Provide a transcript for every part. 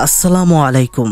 আসসালামু আলাইকুম।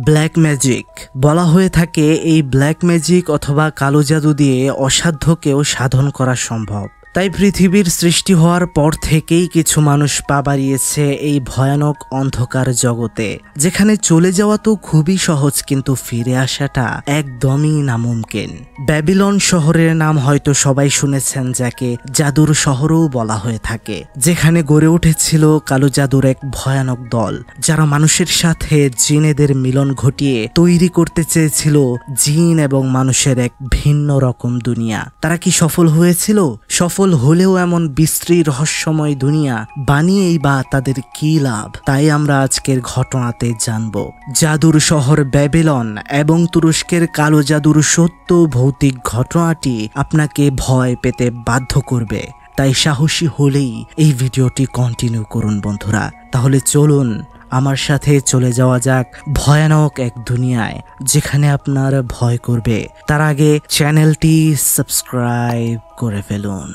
Black magic বলা হয়ে থাকে এই ব্ল্যাক ম্যাজিক অথবা কালো জাদু দিয়ে অসাধ্যকেও সাধন করা সম্ভব। তাই পৃথিবীর সৃষ্টি হওয়ার পর থেকেই কিছু মানুষ পা বাড়িয়েছে এই ভয়ানক অন্ধকার জগতে, যেখানে চলে যাওয়া তো খুবই সহজ কিন্তু ফিরে আসাটা একদমই নামুমকিন। ব্যাবিলন শহরের নাম হয়তো সবাই শুনেছেন, যাকে জাদুর শহরও বলা হয়ে থাকে, যেখানে গড়ে উঠেছিল কালো জাদুর এক ভয়ানক দল, যারা মানুষের সাথে জিনেদের মিলন ঘটিয়ে তৈরি করতে চেয়েছিল জিন এবং মানুষের এক ভিন্ন রকম দুনিয়া। তারা কি সফল হয়েছিল? সফল হলেও এমন বিশ্রী রহস্যময় দুনিয়া বানিয়েই বা তাদের কি লাভ? তাই আমরা আজকের ঘটনাতে জানব জাদুর শহর ব্যাবিলন এবং তুরস্কের কালো জাদুর সত্য ভৌতিক ঘটনাটি আপনাকে ভয় পেতে বাধ্য করবে। তাই সাহসী হলেই এই ভিডিওটি কন্টিনিউ করুন বন্ধুরা। তাহলে চলুন আমার সাথে চলে যাওয়া যাক ভয়ানক এক দুনিয়ায়, যেখানে আপনার ভয় করবে। তার আগে চ্যানেলটি সাবস্ক্রাইব করে ফেলুন।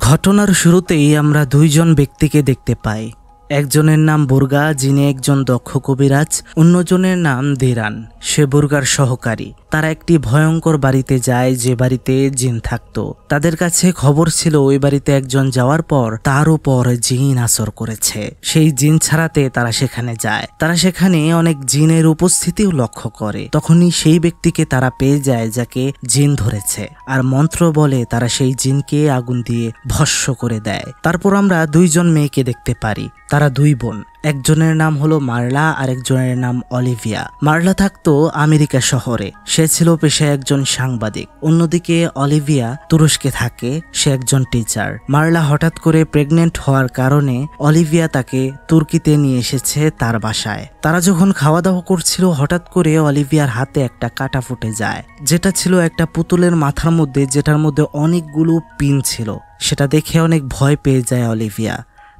ঘটনার শুরুতেই আমরা দুইজন ব্যক্তিকে দেখতে পাই। একজনের নাম বুর্গা, যিনি একজন দক্ষ কবিরাজ। অন্যজনের নাম দিরান, সে বুর্গার সহকারী। তারা একটি ভয়ঙ্কর বাড়িতে যায়, যে বাড়িতে জিন থাকতো। তাদের কাছে খবর ছিল ওই বাড়িতে একজন যাওয়ার পর তার উপর জিন আসর করেছে। সেই জিন ছাড়াতে তারা সেখানে যায়। তারা সেখানে অনেক জিনের উপস্থিতিও লক্ষ্য করে। তখনই সেই ব্যক্তিকে তারা পেয়ে যায় যাকে জিন ধরেছে, আর মন্ত্র বলে তারা সেই জিনকে আগুন দিয়ে ভস্ম করে দেয়। তারপর আমরা দুইজন মেয়েকে দেখতে পারি। তারা দুই বোন। একজনের নাম হলো মার্লা আর একজনের নাম অলিভিয়া। মার্লা থাকতো আমেরিকা শহরে, সে ছিল পেশায় একজন সাংবাদিক। অন্যদিকে অলিভিয়া তুরস্কে থাকে, সে একজন টিচার। মার্লা হঠাৎ করে প্রেগনেন্ট হওয়ার কারণে অলিভিয়া তাকে তুর্কিতে নিয়ে এসেছে তার বাসায়। তারা যখন খাওয়া দাওয়া করছিল, হঠাৎ করে অলিভিয়ার হাতে একটা কাঁটা ফুটে যায়, যেটা ছিল একটা পুতুলের মাথার মধ্যে, যেটার মধ্যে অনেকগুলো পিন ছিল। সেটা দেখে অনেক ভয় পেয়ে যায় অলিভিয়া।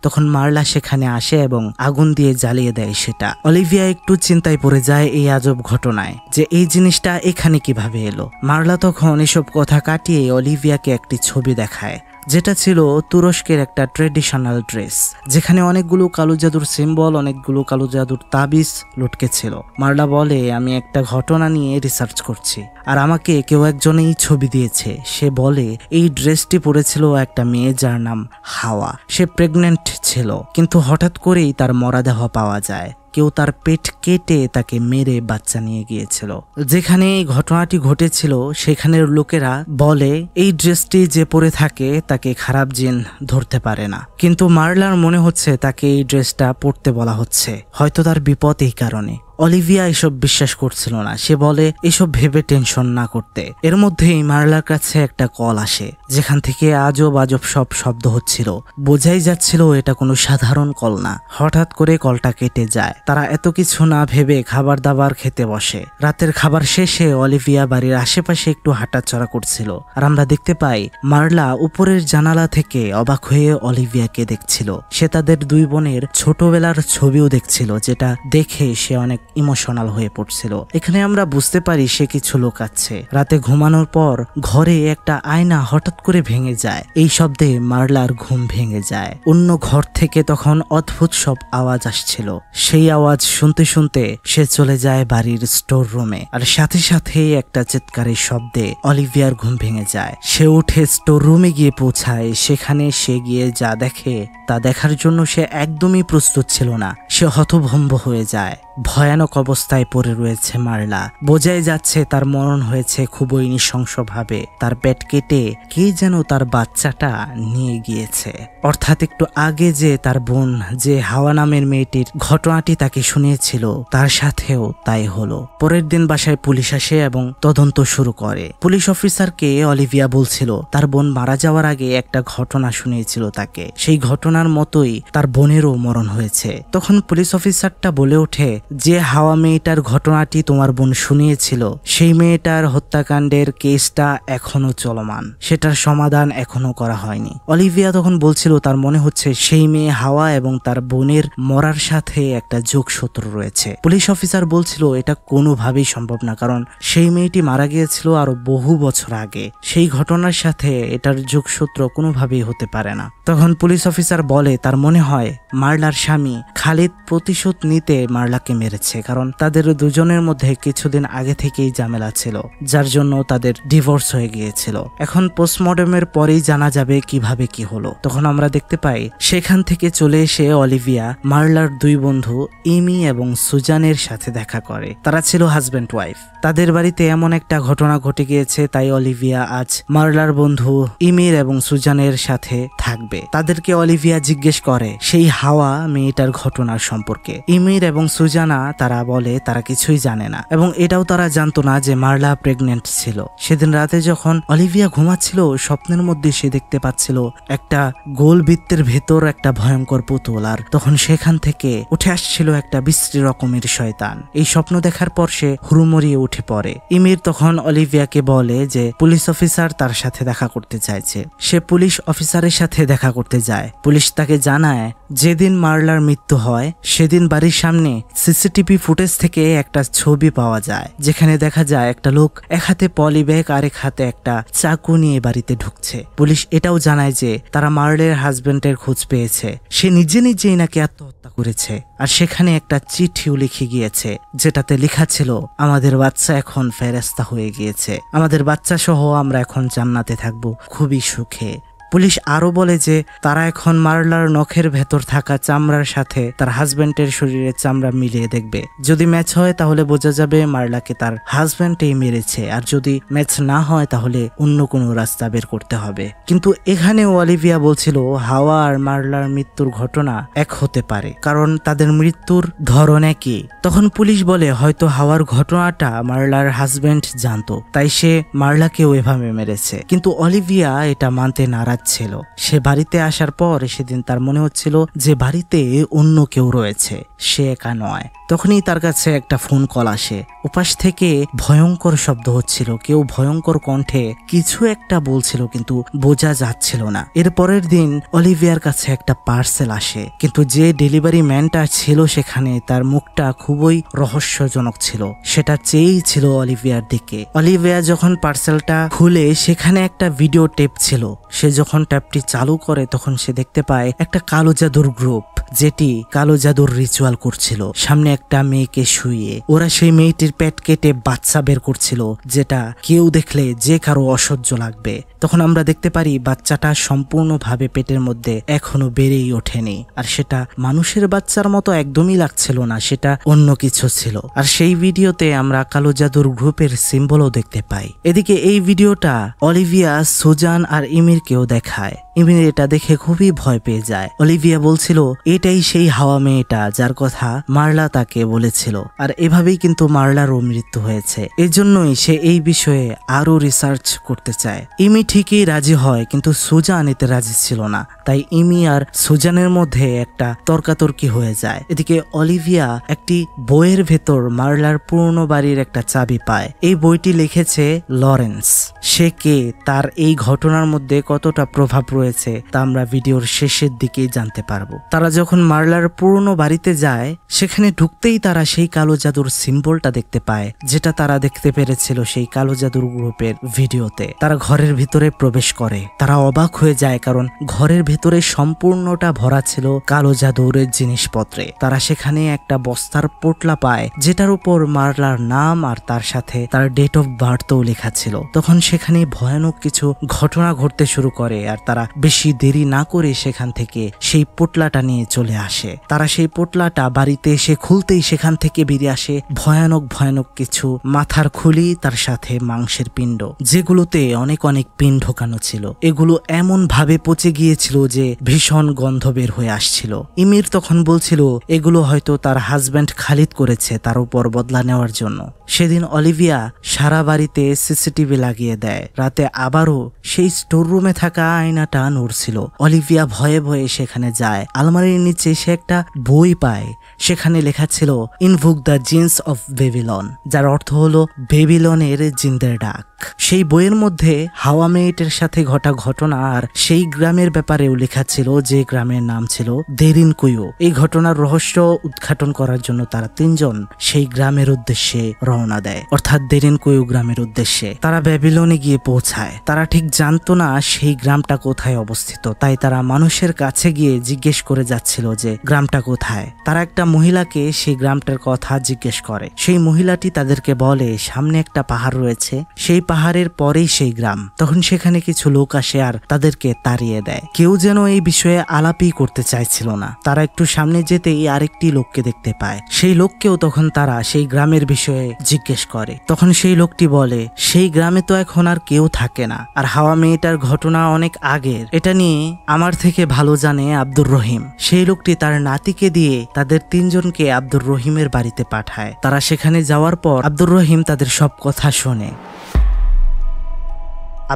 তখন মার্লা সেখানে আসে এবং আগুন দিয়ে জ্বালিয়ে দেয় সেটা। অলিভিয়া একটু চিন্তায় পড়ে যায় এই আজব ঘটনায়, যে এই জিনিসটা এখানে কিভাবে এলো। মার্লা তখন এসব কথা কাটিয়ে অলিভিয়াকে একটি ছবি দেখায়, যেটা ছিল তুরস্কের একটা ট্রেডিশনাল ড্রেস, যেখানে অনেকগুলো কালো জাদুর সিম্বল, অনেকগুলো কালো জাদুর তাবিজ লটকে ছিল। মার্লা বলে, আমি একটা ঘটনা নিয়ে রিসার্চ করছি, আর আমাকে কেউ একজন এই ছবি দিয়েছে। সে বলে এই ড্রেসটি পরেছিল একটা মেয়ে যার নাম হাওয়া। সে প্রেগনেন্ট ছিল, কিন্তু হঠাৎ করেই তার মরাদেহ পাওয়া যায়। কেউ তার পেট কেটে তাকে মেরে বাচ্চা নিয়ে গিয়েছিল। যেখানে এই ঘটনাটি ঘটেছিল সেখানের লোকেরা বলে এই ড্রেসটি যে পরে থাকে তাকে খারাপ জিন ধরতে পারে না। কিন্তু মার্লার মনে হচ্ছে তাকে এই ড্রেসটা পরতে বলা হচ্ছে, হয়তো তার বিপদ এই কারণে। অলিভিয়া এসব বিশ্বাস করছিল না। সে বলে এসব ভেবে টেনশন না করতে। এর মধ্যেই মার্লার কাছে একটা কল আসে, যেখান থেকে আজব আজব সব শব্দ হচ্ছিল। বোঝাই যাচ্ছিল এটা কোনো সাধারণ কল না। হঠাৎ করে কলটা কেটে যায়। তারা এত কিছু না ভেবে খাবার দাবার খেতে বসে। রাতের খাবার শেষে অলিভিয়া বাড়ির আশেপাশে একটু হাঁটাচলা করছিল, আর আমরা দেখতে পাই মার্লা উপরের জানালা থেকে অবাক হয়ে অলিভিয়াকে দেখছিল। সে তাদের দুই বোনের ছোটবেলার ছবিও দেখছিল, যেটা দেখে সে অনেক ইমোশনাল হয়ে পড়ছিল। এখানে আমরা বুঝতে পারি সে কিছু লুকাচ্ছে। রাতে ঘুমানোর পর ঘরে একটা আয়না হঠাৎ করে ভেঙে যায়। এই শব্দে মার্লার ঘুম ভেঙে যায়। অন্য ঘর থেকে তখন অদ্ভুত সব আওয়াজ আসছিল। সেই আওয়াজ শুনতে শুনতে সে চলে যায় বাড়ির স্টোর রুমে, আর সাথে সাথে একটা চিৎকারের শব্দে অলিভিয়ার ঘুম ভেঙে যায়। সে উঠে স্টোর রুমে গিয়ে পৌঁছায়। সেখানে সে গিয়ে যা দেখে তা দেখার জন্য সে একদমই প্রস্তুত ছিল না। সে হতভম্ব হয়ে যায়। ভয়ানক অবস্থায় পড়ে রয়েছে মার্লা। বোঝাই যাচ্ছে তার মরণ হয়েছে খুবই নৃশংসভাবে। তার পেট কেটে কে যেন তার বাচ্চাটা নিয়ে গিয়েছে। অর্থাৎ একটু আগে যে তার বোন, যে হাওয়া নামের মেয়েটির ঘটনাটি তাকে শুনিয়েছিল, তার সাথেও তাই হলো। পরের দিন বাসায় পুলিশ আসে এবং তদন্ত শুরু করে। পুলিশ অফিসারকে অলিভিয়া বলছিল তার বোন মারা যাওয়ার আগে একটা ঘটনা শুনিয়েছিল তাকে। সেই ঘটনার মতোই তার বোনেরও মরণ হয়েছে। তখন পুলিশ অফিসারটা বলে ওঠে যে হাওয়া মেয়েটার ঘটনাটি তোমার বোন শুনিয়েছিল সেই মেয়েটার হত্যাকাণ্ডের কেসটা এখনো চলমান, সেটার সমাধান এখনো করা হয়নি। অলিভিয়া তখন বলছিল তার মনে হচ্ছে সেই মেয়ে হাওয়া এবং তার বোনের মরার সাথে একটা যোগসূত্র রয়েছে। পুলিশ অফিসার বলছিল এটা কোনোভাবেই সম্ভব না, কারণ সেই মেয়েটি মারা গিয়েছিল আরো বহু বছর আগে, সেই ঘটনার সাথে এটার যোগসূত্র কোনোভাবেই হতে পারে না। তখন পুলিশ অফিসার বলে তার মনে হয় মার্লার স্বামী খালিদ প্রতিশোধ নিতে মার্লাকে মেরেছে, কারণ তাদের দুজনের মধ্যে কিছুদিন আগে থেকেই ঝামেলা ছিল, যার জন্য তাদের ডিভোর্স হয়ে গিয়েছিল। এখন পোস্টমর্টমের পরেই জানা যাবে কিভাবে কি হলো। তখন আমরা দেখতে পাই সেখান থেকে চলে এসে অলিভিয়া মার্লার দুই বন্ধু ইমি এবং সুজানের সাথে দেখা করে। তারা ছিল হাজব্যান্ড ওয়াইফ। তাদের বাড়িতে এমন একটা ঘটনা ঘটে গিয়েছে, তাই অলিভিয়া আজ মার্লার বন্ধু ইমির এবং সুজানের সাথে থাকবে। তাদেরকে অলিভিয়া জিজ্ঞেস করে সেই হাওয়া মেয়েটার ঘটনার সম্পর্কে। ইমির এবং সুজানা তারা বলে তারা কিছুই জানে না, এবং এটাও তারা জানতো না যে মার্লা প্রেগনেন্ট ছিল। সেদিন রাতে যখন অলিভিয়া ঘুমাচ্ছিল, স্বপ্নের মধ্যে সে দেখতে পাচ্ছিল একটা গোল বৃত্তের ভেতর একটা ভয়ঙ্কর পুতুল, আর তখন সেখান থেকে উঠে আসছিল একটা বিশ্রী রকমের শয়তান। এই স্বপ্ন দেখার পর সে হুড়মুড়িয়ে উঠে পড়ে। ইমির তখন অলিভিয়াকে বলে যে পুলিশ অফিসার তার সাথে দেখা করতে চাইছে। সে পুলিশ অফিসারের সাথে দেখা করতে যায়। পুলিশ তাকে জানায় যেদিন মার্লার মৃত্যু হয় সেদিন বাড়ির সামনে সিসিটিভি ফুটেজ থেকে একটা ছবি পাওয়া যায়, যেখানে দেখা যায় একটা লোক এক হাতে পলি ব্যাগ আর এক হাতে একটা চাকু নিয়ে বাড়িতে ঢুকছে। পুলিশ এটাও জানায় যে তারা মার্লের হাজবেন্ডের খোঁজ পেয়েছে, সে নিজে নিজেই নাকি আত্মহত্যা করেছে। আর সেখানে একটা চিঠিও লিখে গিয়েছে, যেটাতে লেখা ছিল আমাদের বাচ্চা এখন ফেরেশতা হয়ে গিয়েছে, আমাদের বাচ্চা সহ আমরা এখন জান্নাতে থাকবো খুবই সুখে। পুলিশ আরো বলে যে তারা এখন মার্লার নখের ভেতর থাকা চামড়ার সাথে তার হাজবেন্ডের শরীরের চামড়া মিলিয়ে দেখবে। যদি ম্যাচ হয় তাহলে বোঝা যাবে মার্লাকে তার হাজবেন্ডই মেরেছে, আর যদি ম্যাচ না হয় তাহলে অন্য কোনো রাস্তা বের করতে হবে। কিন্তু এখানে অলিভিয়া বলছিল হাওয়া আর মার্লার মৃত্যুর ঘটনা এক হতে পারে, কারণ তাদের মৃত্যুর ধরন একই। তখন পুলিশ বলে হয়তো হাওয়ার ঘটনাটা মার্লার হাজবেন্ড জানতো, তাই সে মার্লাকেও এভাবে মেরেছে। কিন্তু অলিভিয়া এটা মানতে নারাজ ছিল। সে বাড়িতে আসার পর সেদিন তার মনে হচ্ছিল যে বাড়িতে অন্য কেউ রয়েছে, সে একা নয়। তখনই তার কাছে একটা ফোন কল আসে। উপাস থেকে ভয়ঙ্কর শব্দ হচ্ছিল, কেউ ভয়ঙ্কর কণ্ঠে কিছু একটা বলছিল কিন্তু বোঝা যাচ্ছিল না। এর পরের দিন অলিভিয়ার কাছে একটা পার্সেল আসে, কিন্তু যে ডেলিভারি ম্যানটা ছিল সেখানে তার মুখটা খুবই রহস্যজনক ছিল। সেটা চেয়েই ছিল অলিভিয়ার দিকে। অলিভিয়া যখন পার্সেলটা খুলে সেখানে একটা ভিডিও টেপ ছিল। সে যখন ট্যাপটি চালু করে তখন সে দেখতে পায় একটা কালো জাদুর গ্রুপ, যেটি কালো জাদুর রিচুয়াল করছিল। সামনে একটা মেয়েকে শুইয়ে ওরা সেই মেয়েটির পেট কেটে বাচ্চা বের করছিল, যেটা কেউ দেখলে যে কারো অসহ্য লাগবে। তখন আমরা দেখতে পারি বাচ্চাটা সম্পূর্ণভাবে পেটের মধ্যে এখনো বেড়েই ওঠেনি, আর সেটা মানুষের বাচ্চার মতো একদমই লাগছিল না, সেটা অন্য কিছু ছিল। আর সেই ভিডিওতে আমরা কালো জাদুর গ্রুপের সিম্বলও দেখতে পাই। এদিকে এই ভিডিওটা অলিভিয়া, সুজান আর ইমিরকেও দেখায়। ইমির এটা দেখে খুবই ভয় পেয়ে যায়। অলিভিয়া বলছিল এটাই সেই হাওয়া মেয়েটা যার কথা মার্লা তাকে বলেছিল, আর এভাবেই কিন্তু মার্লারও মৃত্যু হয়েছে। এজন্যই সে এই বিষয়ে আরো রিসার্চ করতে চায়। ইমি ঠিকই রাজি হয়, কিন্তু সুজান এতে রাজি ছিল না, তাই ইমি আর সুজানের মধ্যে একটা তর্কাতর্কি হয়ে যায়। এদিকে অলিভিয়া একটি বইয়ের ভেতর মার্লার পুরনো বাড়ির একটা চাবি পায়। এই বইটি লিখেছে লরেন্স। সে কে, তার এই ঘটনার মধ্যে কতটা প্রভাব রয়েছে তা আমরা ভিডিওর শেষের দিকেই জানতে পারবো। তারা যখন মার্লার পুরনো বাড়িতে যায় সেখানে ঢুকতেই তারা সেই কালো জাদুর সিম্বলটা দেখতে পায়, যেটা তারা দেখতে পেরেছিল সেই কালো জাদুর গ্রুপের ভিডিওতে। তারা ঘরের ভিতরে প্রবেশ করে। তারা অবাক হয়ে যায়, কারণ ঘরের ভিতরে সম্পূর্ণটা ভরা ছিল কালো জাদুর জিনিসপত্রে। তারা সেখানে একটা বস্তার পোটলা পায়, যেটার উপর মার্লার নাম আর তার সাথে তার ডেট অফ বার্থও লেখা ছিল। তখন সেখানে ভয়ানক কিছু ঘটনা ঘটতে শুরু করে, আর তারা বেশি দেরি না করে সেখান থেকে সেই পোটলাটা নিয়ে চলে আসে। তারা সেই পোটলাটা বাড়িতে এসে খুলতেই সেখান থেকে বেরিয়ে আসে ভয়ানক ভয়ানক কিছু মাথার খুলি, তার সাথে মাংসের পিণ্ড, যেগুলোতে অনেক অনেক পিন ঢোকানো ছিল। এগুলো এমন ভাবে পচে গিয়েছিল যে ভীষণ গন্ধ বের হয়ে আসছিল। ইমির তখন বলছিল এগুলো হয়তো তার হাজব্যান্ড খালিদ করেছে তার উপর বদলা নেওয়ার জন্য। সেদিন অলিভিয়া সারা বাড়িতে সিসিটিভি লাগিয়ে দেয়। রাতে আবারও সেই স্টোর রুমে থাকা থাকা আয়নাটা নড়ছিল। অলিভিয়া ভয়ে ভয়ে সেখানে যায়। আলমারির নিচে সে একটা বই পায়। সেখানে লেখা ছিল invoke the jinns of Babylon, যার অর্থ হলো বেবিলনের জিনদের ডাক। সেই বইয়ের মধ্যে হাওয়া মেয়েটের সাথে ঘটা ঘটনা আর সেই গ্রামের ব্যাপারেও লেখা ছিল, যে গ্রামের নাম ছিল দেরিনকুইউ। এই ঘটনার রহস্য উদ্ঘাটন করার জন্য তারা তিনজন সেই গ্রামের উদ্দেশ্যে রওনা দেয়, অর্থাৎ দেরিনকুইউ গ্রামের উদ্দেশ্যে। তারা ব্যাবিলনে গিয়ে পৌঁছায়। তারা ঠিক জানতো না সেই গ্রামটা কোথায় অবস্থিত, তাই তারা মানুষের কাছে গিয়ে জিজ্ঞেস করে যাচ্ছিল যে গ্রামটা কোথায়। তারা একটা মহিলাকে সেই গ্রামটার কথা জিজ্ঞেস করে। সেই মহিলাটি তাদেরকে বলে সামনে একটা পাহাড় রয়েছে, সেই পাহাড়ের পরেই সেই গ্রাম। তখন সেখানে কিছু লোক আসে আর তাদেরকে তাড়িয়ে দেয়। কেউ যেন এই বিষয়ে আলাপই করতে চাইছিল না। তারা একটু সামনে যেতেই আরেকটি লোককে দেখতে পায়। সেই লোককেও তখন তারা সেই গ্রামের বিষয়ে জিজ্ঞেস করে। তখন সেই লোকটি বলে সেই গ্রামে তো এখন আর কেউ থাকে না, আর হাওয়া মেয়েটার ঘটনা অনেক আগের। এটা নিয়ে আমার থেকে ভালো জানে আব্দুর রহিম। সেই লোকটি তার নাতিকে দিয়ে তাদের তিনজনকে আব্দুর রহিমের বাড়িতে পাঠায়। তারা সেখানে যাওয়ার পর আব্দুর রহিম তাদের সব কথা শোনে।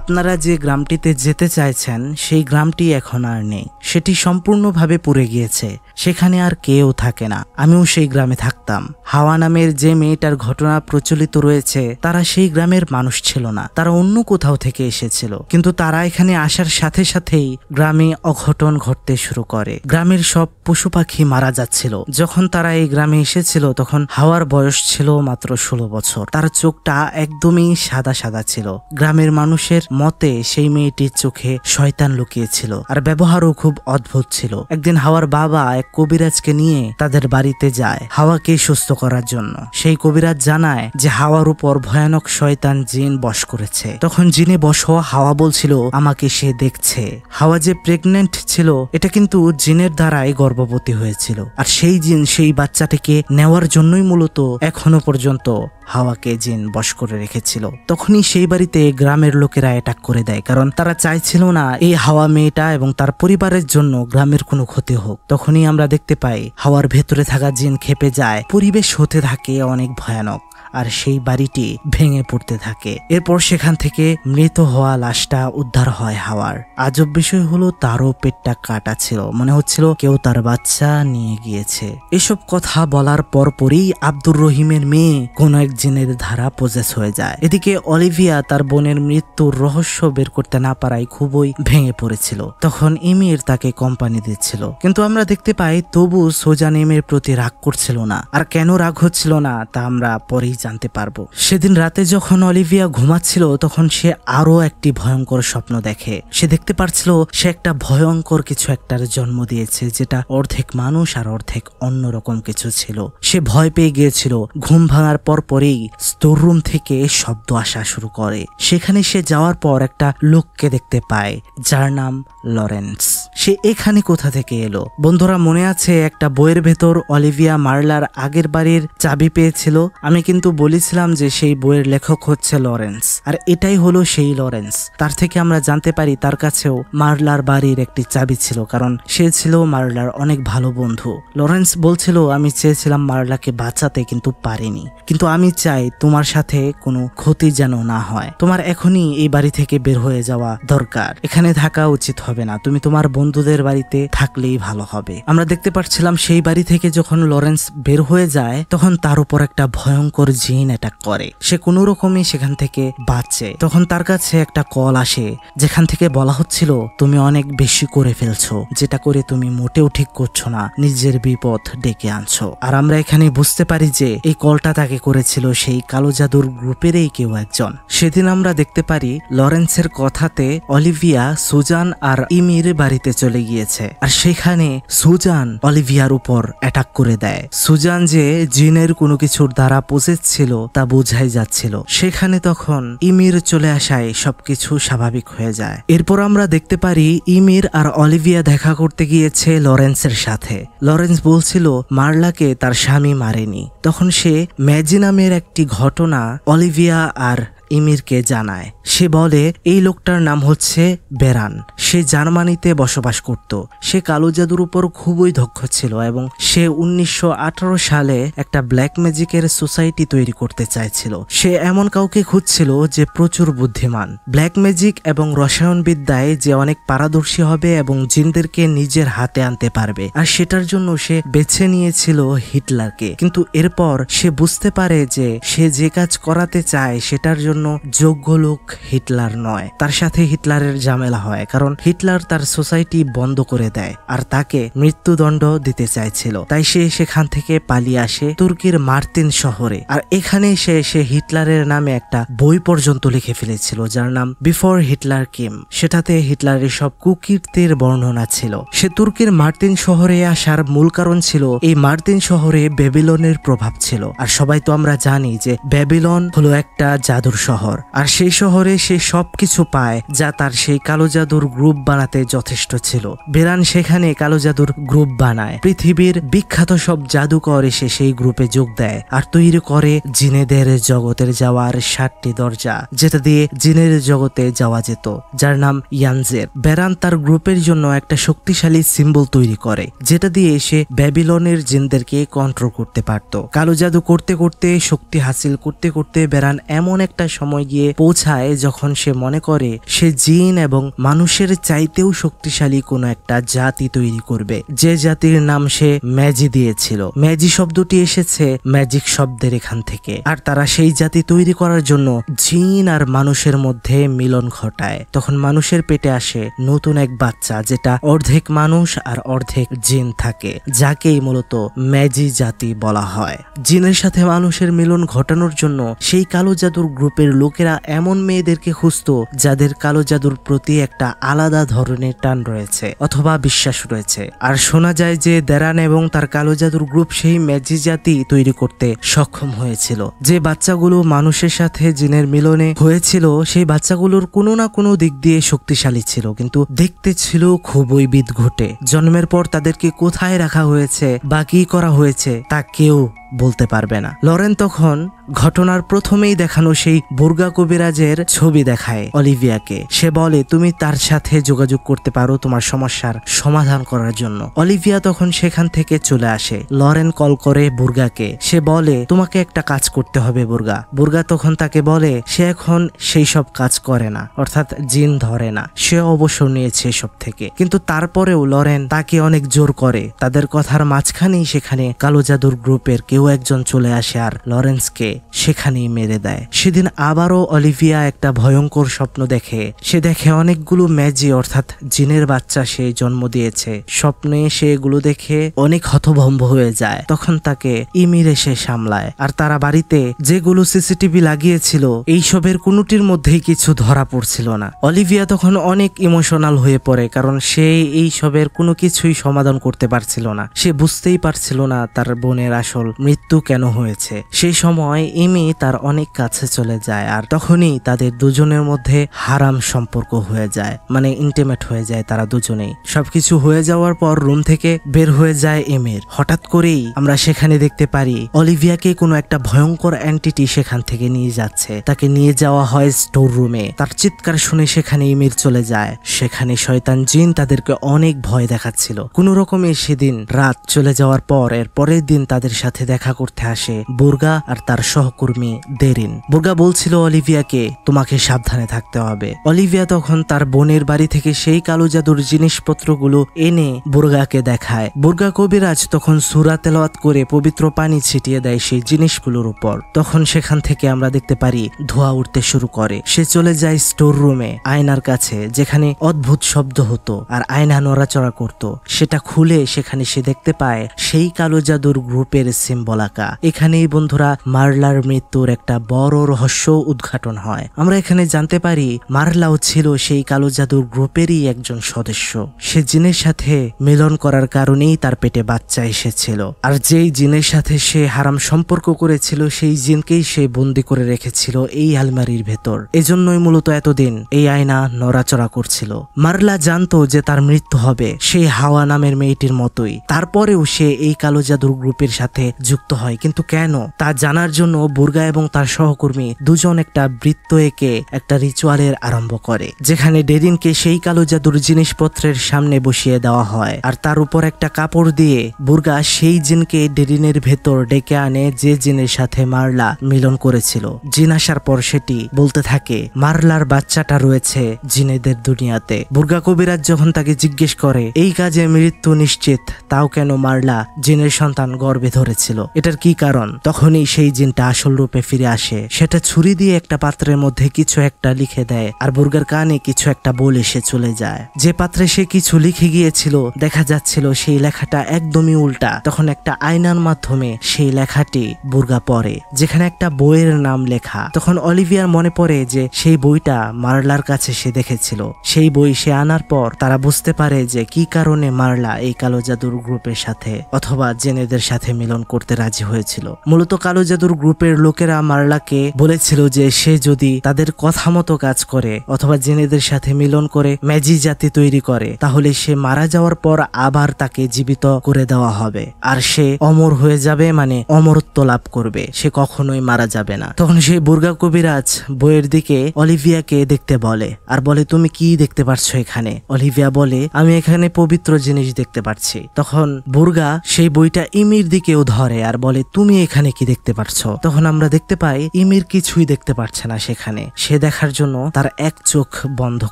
আপনারা যে গ্রামটিতে যেতে চাইছেন সেই গ্রামটি এখন আর নেই, সেটি সম্পূর্ণভাবে পুড়ে গিয়েছে। সেখানে আর কেউ থাকে না। আমিও সেই গ্রামে থাকতাম। হাওয়া নামের যে মেয়েটার ঘটনা প্রচলিত রয়েছে, তারা সেই গ্রামের মানুষ ছিল না, তারা অন্য কোথাও থেকে এসেছিল। কিন্তু তারা এখানে আসার সাথে সাথেই গ্রামে অঘটন ঘটতে শুরু করে। গ্রামের সব পশু পাখি মারা যাচ্ছিল। যখন তারা এই গ্রামে এসেছিল তখন হাওয়ার বয়স ছিল মাত্র 16 বছর। তার চোখটা একদমই সাদা সাদা ছিল। গ্রামের মানুষের মতে সেই মেয়েটির চোখে শয়তান লুকিয়েছিল, আর ব্যবহারও খুব অদ্ভুত ছিল। একদিন হাওয়ার বাবা এক কবিরাজকে নিয়ে তাদের বাড়িতে যায় হাওয়াকে সুস্থ করার জন্য। সেই কবিরাজ জানায় যে হাওয়ার উপর ভয়ানক শয়তান জিন বশ করেছে। তখন জিনে বশ হওয়া হাওয়া বলছিল আমাকে সে দেখছে। হাওয়া যে প্রেগনেন্ট ছিল এটা কিন্তু জিনের দ্বারাই গর্ভবতী হয়েছিল, আর সেই জিন সেই বাচ্চাটিকে নেওয়ার জন্যই মূলত এখনো পর্যন্ত হাওয়াকে জিন বশ করে রেখেছিল। তখনই সেই বাড়িতে গ্রামের লোকেরা অ্যাটাক করে দেয়, কারণ তারা চাইছিল না এই হাওয়া মেয়েটা এবং তার পরিবারের জন্য গ্রামের কোনো ক্ষতি হোক। তখনই আমরা দেখতে পাই হাওয়ার ভেতরে থাকা জিন খেপে যায়। পরিবেশ হতে থাকে অনেক ভয়ানক, আর সেই বাড়িটি ভেঙে পড়তে থাকে। এরপর সেখান থেকে মৃত হওয়া লাশটা উদ্ধার হয় হাওয়ার। আজব বিষয় হলো তারও পেটটা কাটা ছিল, মনে হচ্ছিল কেউ তার বাচ্চা নিয়ে গিয়েছে। এসব কথা বলার পরপরই আব্দুর রহিমের মেয়ে কোন এক জিনের ধারা পজেস হয়ে যায়। এদিকে অলিভিয়া তার বোনের মৃত্যুর রহস্য বের করতে না পারায় খুবই ভেঙে পড়েছিল। তখন ইমির তাকে কোম্পানি দিচ্ছিল, কিন্তু আমরা দেখতে পাই তবু সোজান ইমির প্রতি রাগ করছিল না। আর কেন রাগ হচ্ছিল না তা আমরা পরেই জানতে পারবো। সেদিন রাতে যখন অলিভিয়া ঘুমাচ্ছিল তখন সে আরো একটি ভয়ঙ্কর স্বপ্ন দেখে। সে দেখতে পারছিল সে একটা ভয়ঙ্কর কিছু একটার জন্ম দিয়েছে, যেটা অর্ধেক মানুষ আর অর্ধেক অন্যরকম কিছু ছিল। সে ভয় পেয়ে গিয়েছিল। ঘুম ভাঙার পরেই স্টোররুম থেকে শব্দ আসা শুরু করে। সেখানে সে যাওয়ার পর একটা লোককে দেখতে পায় যার নাম লরেন্স। সে এখানে কোথা থেকে এলো? বন্ধুরা মনে আছে একটা বইয়ের ভেতর অলিভিয়া মার্লার আগের বাড়ির চাবি পেয়েছিল? আমি কিন্তু বলেছিলাম যে সেই বইয়ের লেখক হচ্ছে লরেন্স, আর এটাই হলো সেই লরেন্স। তার থেকে আমরা জানতে পারি তার কাছেও মার্লার বাড়ির একটি চাবি ছিল, কারণ সে ছিল মার্লার অনেক ভালো বন্ধু। লরেন্স বলছিল আমি চেয়েছিলাম মার্লাকে বাঁচাতে কিন্তু পারিনি, কিন্তু আমি চাই তোমার সাথে কোনো ক্ষতি যেন না হয়। তোমার এখনই এই বাড়ি থেকে বের হয়ে যাওয়া দরকার। এখানে থাকা উচিত হবে না। তুমি তোমার বন্ধুদের বাড়িতে থাকলেই ভালো হবে। আমরা দেখতে পাচ্ছিলাম সেই বাড়ি থেকে যখন লরেন্স বের হয়ে যায় তখন তার উপর একটা ভয়ঙ্কর জিন অ্যাটাক করে। সে কোনো রকমই সেখান থেকে বাঁচে। তখন তার কাছে একটা কল আসে যেখান থেকে বলা হচ্ছিল তুমি অনেক বেশি করে ফেলছো, যেটা করে তুমি মোটেও ঠিক করছো না, নিজের বিপদ ডেকে আনছো। আর আমরা এখানে বুঝতে পারি যে এই কলটা তাকে করেছিল সেই কালো জাদুর গ্রুপেরই কেউ একজন। সেদিন আমরা দেখতে পারি লরেন্সের কথাতে অলিভিয়া সুজান আর ইমির বাড়িতে চলে গিয়েছে, আর সেখানে সুজান অলিভিয়ার উপর অ্যাটাক করে দেয়। সুজান যে জিনের কোনো কিছুর দ্বারা পজেস ছিল তা বোঝাই যাচ্ছিল। সেখানে তখন ইমির চলে আসায় সবকিছু স্বাভাবিক হয়ে যায়। এরপর আমরা দেখতে পারি ইমির আর অলিভিয়া দেখা করতে গিয়েছে লরেন্সের সাথে। লরেন্স বলছিল মার্লাকে তার স্বামী মারেনি। তখন সে ম্যাজি নামের একটি ঘটনা অলিভিয়া আর ইমিরকে জানায়। সে বলে এই লোকটার নাম হচ্ছে বেরান, সে জার্মানিতে বসবাস করত। সে কালো জাদুর উপর খুবই দক্ষ ছিল এবং সে 1918 সালে একটা ব্ল্যাক ম্যাজিকের সোসাইটি তৈরি করতে চাইছিল। সে এমন কাউকে খুঁজছিল যে প্রচুর বুদ্ধিমান, ব্ল্যাক ম্যাজিক এবং রসায়নবিদ্যায় যে অনেক পারদর্শী হবে এবং জিনদেরকে নিজের হাতে আনতে পারবে। আর সেটার জন্য সে বেছে নিয়েছিল হিটলারকে। কিন্তু এরপর সে বুঝতে পারে যে সে যে কাজ করাতে চায় সেটার জন্য যোগ্য লোক হিটলার নয়। তার সাথে হিটলারের ঝামেলা হয়, কারণ হিটলার তার সোসাইটি বন্ধ করে দেয় আর তাকে মৃত্যুদণ্ড দিতে চাইছিল। তাই সে সেখান থেকে পালিয়ে আসে তুর্কির মার্তিন শহরে। আর এখানে সে হিটলারের নামে একটা বই পর্যন্ত লিখে ফেলেছিল, যার নাম বিফোর হিটলার কেম। সেটাতে হিটলারের সব কুকীর্তির বর্ণনা ছিল। সে তুর্কির মার্তিন শহরে আসার মূল কারণ ছিল এই মার্তিন শহরে ব্যাবিলনের প্রভাব ছিল। আর সবাই তো আমরা জানি যে ব্যাবিলন হলো একটা জাদুর শহর, আর সেই শহরে সে সবকিছু পায় যা তার সেই কালো জাদুর গ্রুপ বানাতে যথেষ্ট ছিল। বেরান সেখানে কালো জাদুর গ্রুপ বানায়। পৃথিবীর বিখ্যাত সব জাদুকর এসে সেই গ্রুপে যোগ দেয় আর তৈরি করে জিনেদের জগতের যাওয়ার 7টি দরজা, যেটা দিয়ে জিনের জগতে যাওয়া যেত, যার নাম ইয়ানজের। বেরান তার গ্রুপের জন্য একটা শক্তিশালী সিম্বল তৈরি করে, যেটা দিয়ে সে ব্যাবিলনের জিনদেরকে কন্ট্রোল করতে পারত। কালো জাদু করতে করতে, শক্তি হাসিল করতে করতে বেরান এমন একটা সময় গিয়ে পৌঁছায় যখন সে মনে করে সে জিন এবং মানুষের চাইতেও শক্তিশালী কোনো একটা জাতি তৈরি করবে, যে জাতির নাম সে ম্যাজি দিয়েছিল। ম্যাজি শব্দটি এসেছে ম্যাজিক শব্দের এখান থেকে। আর তারা সেই জাতি তৈরি করার জন্য জিন আর মানুষের মধ্যে মিলন ঘটায়। তখন মানুষের পেটে আসে নতুন এক বাচ্চা, যেটা অর্ধেক মানুষ আর অর্ধেক জিন থাকে, যাকেই মূলত ম্যাজি জাতি বলা হয়। জিনের সাথে মানুষের মিলন ঘটানোর জন্য সেই কালো জাদুর গ্রুপের লোকেরা এমন মেয়েদেরকে খুঁজত যাদের কালো জাদুর প্রতি একটা আলাদা ধরনের টান রয়েছে অথবা বিশ্বাস রয়েছে। আর শোনা যায় যে দেরান এবং তার কালো জাদুর গ্রুপ সেই ম্যাজি জাতি তৈরি করতে সক্ষম হয়েছিল। যে বাচ্চাগুলো মানুষের সাথে জিনের মিলনে হয়েছিল সেই বাচ্চাগুলোর কোনো না কোনো দিক দিয়ে শক্তিশালী ছিল, কিন্তু দেখতে ছিল খুবই বিদঘুটে। জন্মের পর তাদেরকে কোথায় রাখা হয়েছে বা কি করা হয়েছে তা কেউ বলতে পারবে না। লরেন তখন ঘটনার প্রথমেই দেখানো সেই বুর্গা কবিরাজের ছবি দেখায় অলিভিয়াকে। সে বলে তুমি তার সাথে যোগাযোগ করতে পারো তোমার সমস্যার সমাধান করার জন্য। অলিভিয়া তখন সেখান থেকে চলে আসে। লরেন কল করে বুর্গাকে। সে বলে তোমাকে একটা কাজ করতে হবে বুর্গা। বুর্গা তখন তাকে বলে সে এখন সেই সব কাজ করে না, অর্থাৎ জিন ধরে না, সে অবসর নিয়েছে এসব থেকে। কিন্তু তারপরেও লরেন তাকে অনেক জোর করে। তাদের কথার মাঝখানেই সেখানে কালো জাদুর গ্রুপের কেউ একজন চলে আসে আর লরেন্সকে সেখানেই মেরে দেয়। সেদিন আবারও অলিভিয়া একটা ভয়ঙ্কর স্বপ্ন দেখে। সে দেখে অনেকগুলো ম্যাজি অর্থাৎ জিনের বাচ্চা সে জন্ম দিয়েছে। স্বপ্নে সে এগুলো দেখে অনেক হতভম্ব হয়ে যায়। তখন তাকে ইমির এসে সামলায়। আর তারা বাড়িতে যেগুলো সিসিটিভি লাগিয়েছিল এইসবের কোনোটির মধ্যেই কিছু ধরা পড়ছিল না। অলিভিয়া তখন অনেক ইমোশনাল হয়ে পড়ে, কারণ সে এইসবের কোনো কিছুই সমাধান করতে পারছিল না। সে বুঝতেই পারছিল না তার বোনের আসল মৃত্যু কেন হয়েছে। সেই সময় ইমি তার অনেক কাছে চলে যায় আর তখনই তাদের দুজনের মধ্যে হারাম সম্পর্ক হয়ে যায়, মানে ইন্টিমেট হয়ে যায় তারা দুজনেই। সবকিছু হয়ে যাওয়ার পর রুম থেকে বের হয়ে যায় এমির। হঠাৎ করেই আমরা সেখানে দেখতে পারি অলিভিয়াকে কোনো একটা ভয়ঙ্কর এন্টিটি সেখান থেকে নিয়ে যাচ্ছে। তাকে নিয়ে যাওয়া হয় স্টোর রুমে। তার চিৎকার শুনে সেখানে ইমির চলে যায়। সেখানে শয়তান জিন তাদেরকে অনেক ভয় দেখাচ্ছিল। কোনো রকমে সেদিন রাত চলে যাওয়ার পর এর পরের দিন তাদের সাথে দেখা করতে আসে বুর্গা আর তার সহকর্মী দেরিন। বুর্গা বলছিল অলিভিয়াকে তোমাকে সাবধানে থাকতে হবে। অলিভিয়া তখন তার বোনের বাড়ি থেকে সেই কালো জাদুর জিনিসপত্রগুলো এনে বুর্গাকে দেখায়। বুর্গা কবিরাজ তখন সূরা তেলাওয়াত করে পবিত্র পানি ছিটিয়ে দেয় সেই জিনিসগুলোর উপর। তখন সেখান থেকে আমরা দেখতে পারি ধোঁয়া উঠতে শুরু করে। সে চলে যায় স্টোর রুমে আয়নার কাছে, যেখানে অদ্ভুত শব্দ হতো আর আয়না নড়াচড়া করত। সেটা খুলে সেখানে সে দেখতে পায় সেই কালো জাদুর গ্রুপের সিম্বল আঁকা। এখানেই বন্ধুরা মারলার মৃত্যুর একটা বড় রহস্য উদ্ঘাটন হয়। আমরা এখানে জানতে পারি মারলাও ছিল সেই কালো জাদুর গ্রুপেরই একজন সদস্য। সে জিনের সাথে মিলন করার কারণেই তার পেটে বাচ্চা এসেছিল। আর যেই জিনের সাথে সে হারাম সম্পর্ক করেছিল সেই জিনকেই সে বন্দি করে রেখেছিল এই আলমারির ভেতর। এজন্যই মূলত এতদিন এই আয়না নড়াচড়া করছিল। মারলা জানতো যে তার মৃত্যু হবে সেই হাওয়া নামের মেয়েটির মতোই। তারপরেও সে এই কালো জাদুর গ্রুপের সাথে যুক্ত হয়, কিন্তু কেন তা জানার জন্য বুর্গা এবং তার সহকর্মী দুজন একটা বৃত্ত এঁকে একটা রিচুয়ালের আরম্ভ করে, যেখানে ডেরিনকে সেই কালো জাদুর জিনিসপত্রের সামনে বসিয়ে দেওয়া হয় আর তার উপর একটা কাপড় দিয়ে বুর্গা সেই জিনকে ডেরিনের ভেতর ডেকে আনে যে জিনের সাথে মারলা মিলন করেছিল। জিন আসার পর সেটি বলতে থাকে মারলার বাচ্চাটা রয়েছে জিনেদের দুনিয়াতে। বুর্গা কবিরাজ যখন তাকে জিজ্ঞেস করে এই কাজে মৃত্যু নিশ্চিত, তাও কেন মারলা জিনের সন্তান গর্ভে ধরেছিল, এটার কি কারণ, তখনই সেই জিনটা আসল রূপে ফিরে আসে। সেটা ছুরি দিয়ে একটা পাত্রের মধ্যে কিছু একটা লিখে দেয় আর বুর্গার কানে কিছু একটা বলে সে চলে যায়। যে পাত্রে সে কিছু লিখে গিয়েছিল দেখা যাচ্ছিল সেই লেখাটা একদমই উল্টা। তখন একটা আয়নার মাধ্যমে সেই লেখাটি বুর্গা পড়ে, যেখানে একটা বইয়ের নাম লেখা। তখন অলিভিয়ার মনে পড়ে যে সেই বইটা মারলার কাছে সে দেখেছিল। সেই বই সে আনার পর তারা বুঝতে পারে যে কি কারণে মারলা এই কালো জাদুর গ্রুপের সাথে অথবা জেনেদের সাথে মিলন করতে রাজি হয়েছিল। মূলত কালো জাদুর গ্রুপের লোকেরা মারলাকে বলেছিল যে সে যদি তাদের কথা মতো কাজ করে অথবা জেনেদের সাথে মিলন করে ম্যাজিক জাতি তৈরি করে তাহলে সে মারা যাওয়ার পর আবার তাকে জীবিত করে দেওয়া হবে আর সে অমর হয়ে যাবে, মানে অমরত্ব লাভ করবে, সে কখনোই মারা যাবে না। তখন সেই বুর্গা কবিরাজ বইয়ের দিকে অলিভিয়াকে দেখতে বলে আর বলে তুমি কি দেখতে পাচ্ছ এখানে? অলিভিয়া বলে আমি এখানে পবিত্র জিনিস দেখতে পাচ্ছি। তখন বুর্গা সেই বইটা ইমির দিকেও ধরে আর বলে তুমি এখানে কি দেখতে পাচ্ছ? তখন আমরা দেখতে পাই ইমির কিছুই দেখতে পাচ্ছে না সেখানে। সে দেখার জন্য তার এক চোখ বন্ধ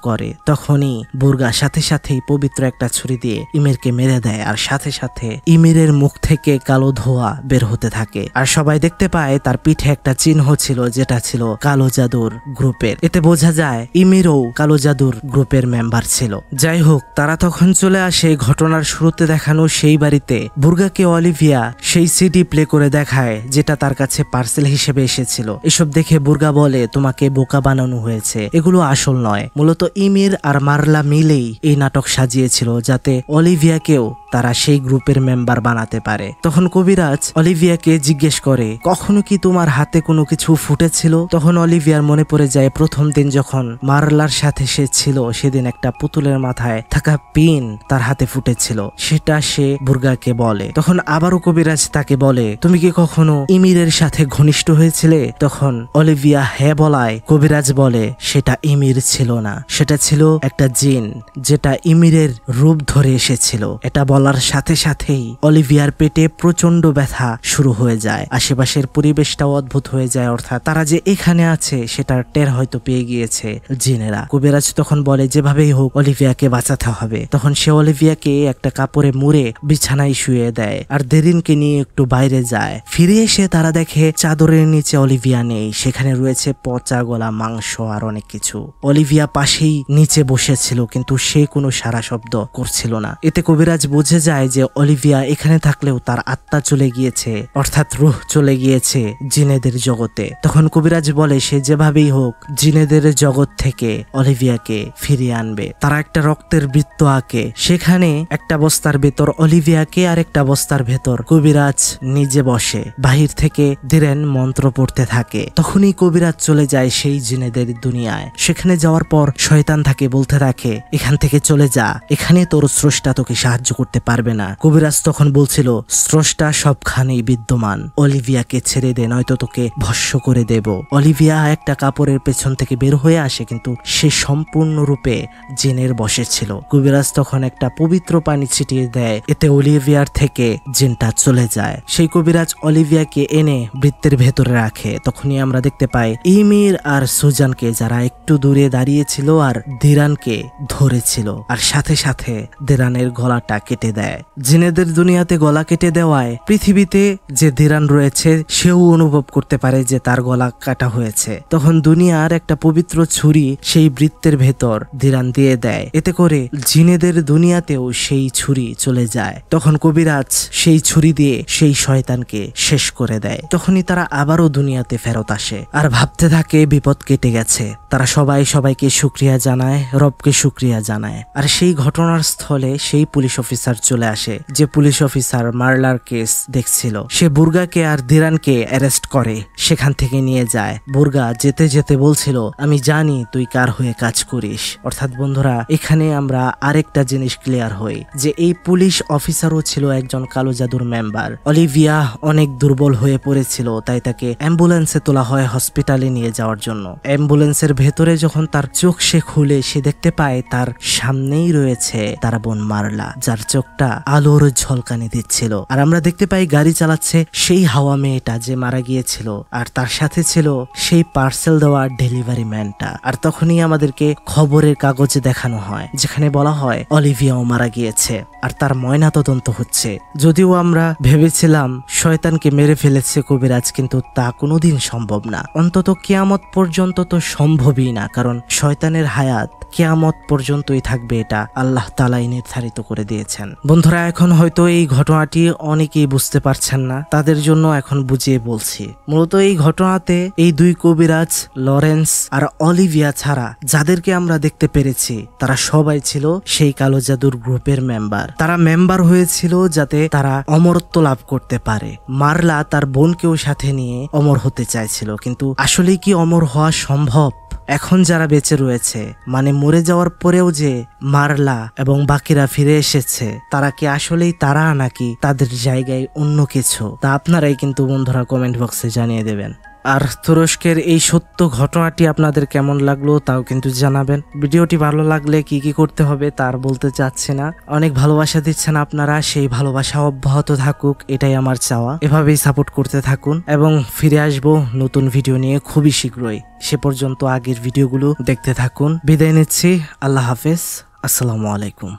করে। তখনই বুর্গা সাথে সাথেই পবিত্র একটা ছুরি দিয়ে ইমিরকে মেরে দেয় আর সাথে সাথে ইমিরের মুখ থেকে কালো ধোঁয়া বের হতে থাকে আর সবাই দেখতে পায় তার পিঠে একটা চিহ্ন ছিল যেটা ছিল কালো জাদুর গ্রুপের। এতে বোঝা যায় ইমিরও কালো জাদুর গ্রুপের মেম্বার ছিল। যাই হোক, তারা তখন চলে আসে ঘটনার শুরুতে দেখানো সেই বাড়িতে। বুর্গাকে অলিভিয়া সেই সিডি প্লে করে দেখায় যেটা তার কাছে পার্সেল হিসেবে এসেছিল। এসব দেখে বুর্গা বলে তোমাকে বোকা বানানো হয়েছে, এগুলো আসল নয়। মূলত ইমির আর মারলা মিলেই এই নাটক সাজিয়েছিল যাতে অলিভিয়াকেও তারা সেই গ্রুপের মেম্বার বানাতে পারে। তখন কবিরাজ অলিভিয়াকে জিজ্ঞেস করে কখনো কি তোমার হাতে কোনো কিছু ফুটেছিল? তখন অলিভিয়ার মনে পড়ে যায় প্রথম দিন যখন মারলার সাথে সে ছিল সেদিন একটা পুতুলের মাথায় থাকা পিন তার হাতে ফুটেছিল, সেটা সে বুর্গাকে বলে। তখন আবারও কবিরাজ তাকে বলে তুমি কি কখনো ইমিরের সাথে ঘনিষ্ঠ হয়েছিলে? তখন অলিভিয়া হ্যাঁ বলায় কবিরাজ বলে সেটা ইমির ছিল না, সেটা ছিল একটা জিন যেটা ইমিরের রূপ ধরে এসেছিল। এটা বলার সাথে সাথেই অলিভিয়ার পেটে প্রচন্ড ব্যথা শুরু হয়ে যায়। আশেপাশের পরিবেশটাও অদ্ভুত হয়ে যায়, অর্থাৎ তারা যে এখানে আছে সেটার টের হয়তো পেয়ে গিয়েছে জিনেরা। কবিরাজ তখন বলে যেভাবেই হোক অলিভিয়াকে বাঁচাতে হবে। তখন সে অলিভিয়াকে একটা কাপড়ে মুড়ে বিছানায় শুয়ে দেয় আর দেরিনকে নিয়ে একটু বাইরে যায়। ফিরে এসে তারা দেখে চাদরের নিচে অলিভিয়া নেই, সেখানে রয়েছে পচা গলা মাংস আর অনেক কিছু। অলিভিয়া পাশেই নিচে বসেছিল কিন্তু সে কোনো সারা শব্দ করছিল না। এতে কবিরাজ বুঝে যায় যে অলিভিয়া এখানে থাকলেও তার আত্মা চলে গিয়েছে, অর্থাৎ রূহ চলে গিয়েছে জিনেদের জগতে। তখন কবিরাজ বলে সে যেভাবেই হোক জিনেদের জগৎ থেকে অলিভিয়াকে ফিরিয়ে আনবে। তারা একটা রক্তের বৃত্ত আঁকে, সেখানে একটা বস্তার ভেতর অলিভিয়াকে আর একটা বস্তার ভেতর কবিরাজ নিজে বসে বাহির থেকে দিরেন মন্ত্র পড়তে থাকে। তখনই কবিরাজ চলে যায় সেই জিনেদের দুনিয়ায়। সেখানে যাওয়ার পর শয়তান তাকে বলতে থাকে এখান থেকে চলে যা, এখানে তোর স্রষ্টা তোকে সাহায্য করতে পারবে না। কবিরাজ তখন বলছিল স্রষ্টা সবখানেই বিদ্যমান, অলিভিয়াকে ছেড়ে দে নয়তো তোকে ভস্য করে দেব। অলিভিয়া একটা কাপড়ের পেছন থেকে বের হয়ে আসে কিন্তু সে সম্পূর্ণরূপে জিনের বশে ছিল। কবিরাজ তখন একটা পবিত্র পানি ছিটিয়ে দেয়, এতে অলিভিয়ার থেকে জিনটা চলে যায়। সেই কবিরাজ অলিভিয়াকে এনে বৃত্তের ভেতরে রাখে। তখনই আমরা দেখতে পাই ইমির আর সুজানকে, যারা একটু দূরে দাঁড়িয়েছিল আর দিরানকে ধরেছিল আর সাথে সাথে দিরানের গলাটা কেটে দেয়। জিনেদের দুনিয়াতে গলা কেটে দেওয়ায় পৃথিবীতে যে দিরান রয়েছে সেও অনুভব করতে পারে যে তার গলা কাটা হয়েছে। তখন দুনিয়ার একটা পবিত্র ছুরি সেই বৃত্তের ভেতর দিরান দিয়ে দেয়, এতে করে জিনেদের দুনিয়াতেও সেই ছুরি চলে যায়। তখন কবিরাজ সেই ছুরি দিয়ে সেই শয়তানকে শেষ করে দেয়। তখনই তারা আবারও দুনিয়াতে ফেরত আসে আর ভাবতে থাকে বিপদ কেটে গেছে। তারা সবাই সবাইকে শুকরিয়া জানায়, রবকে শুকরিয়া জানায়। আর সেই ঘটনার স্থলে সেই পুলিশ অফিসার অফিসার চলে আসে, যে পুলিশ অফিসার মার্লার কেস দেখছিল। সে বুর্গাকে আর দিরানকে অ্যারেস্ট করে, সেখান থেকে নিয়ে যায়। বুর্গা যেতে যেতে বলছিল, আমি জানি তুই কার হয়ে কাজ করিস। অর্থাৎ বন্ধুরা, এখানে আমরা আরেকটা জিনিস ক্লিয়ার হই যে এই পুলিশ অফিসারও ছিল একজন কালো জাদুর মেম্বার। অলিভিয়া অনেক দুর্বল হয়ে পড়েছিল, তাই তাকে অ্যাম্বুলেন্সে তোলা হয় হসপিটালে নিয়ে যাওয়ার জন্য। অ্যাম্বুলেন্সের ভেতরে যখন তার চোখ সে খুলে, সে দেখতে পায় তার সামনেই রয়েছে তার বোন মার্লা, যার চোখটা আলোর ঝলকানি দিচ্ছিল। আর আমরা দেখতে পাই গাড়ি চালাচ্ছে সেই হাওয়া মেয়েটা যে মারা গিয়েছিল, আর তার সাথে ছিল সেই পার্সেল দেওয়া ডেলিভারি ম্যানটা। আর তখনই আমাদেরকে খবরের কাগজে দেখানো হয়, যেখানে বলা হয় অলিভিয়াও মারা গিয়েছে আর তার ময়না তদন্ত হচ্ছে। যদিও আমরা ভেবেছিলাম শয়তানকে মেরে ফেলেছে কবিরাজ, কিন্তু তা কোনোদিন সম্ভব না। অন্তত কিয়ামত পর্যন্ত তো সম্ভবই না, কারণ শয়তানের হায়াত কিয়ামত পর্যন্তই থাকবে, এটা আল্লাহ তাআলাই নির্ধারিত করে দিয়েছেন। বন্ধুরা, এখন হয়তো এই ঘটনাটি অনেকেই বুঝতে পারছেন না, তাদের জন্য এখন বুঝিয়ে বলছি। মূলত এই ঘটনাতে এই দুই কবিরাজ লরেন্স আর অলিভিয়া ছাড়া যাদেরকে আমরা দেখতে পেরেছি, তারা সবাই ছিল সেই কালো জাদুর গ্রুপের মেম্বার। তারা মেম্বার হয়েছিল যাতে তারা অমরত্ব লাভ করতে পারে। মার্লা তার বোনকেও সাথে নিয়ে অমর হতে চাইছিল, কিন্তু আসলে কি অমর হওয়া সম্ভব? এখন যারা বেঁচে রয়েছে, মানে মরে যাওয়ার পরেও যে মার্লা এবং বাকিরা ফিরে এসেছে, তারা কি আসলেই তারা, নাকি তাদের জায়গায় অন্য কিছু? তা আপনারাই কিন্তু বন্ধুরা কমেন্ট বক্সে জানিয়ে দেবেন। আর তুরস্কের এই সত্য ঘটনাটি আপনাদের কেমন লাগলো তাও কিন্তু জানাবেন। ভিডিওটি ভালো লাগলে কি কি করতে হবে তার বলতে চাচ্ছি না, অনেক ভালোবাসা দিচ্ছেন আপনারা, সেই ভালোবাসা অব্যাহত থাকুক, এটাই আমার চাওয়া। এভাবেই সাপোর্ট করতে থাকুন এবং ফিরে আসবো নতুন ভিডিও নিয়ে খুবই শীঘ্রই। সে পর্যন্ত আগের ভিডিওগুলো দেখতে থাকুন। বিদায় নিচ্ছি, আল্লাহ হাফেজ, আসসালামু আলাইকুম।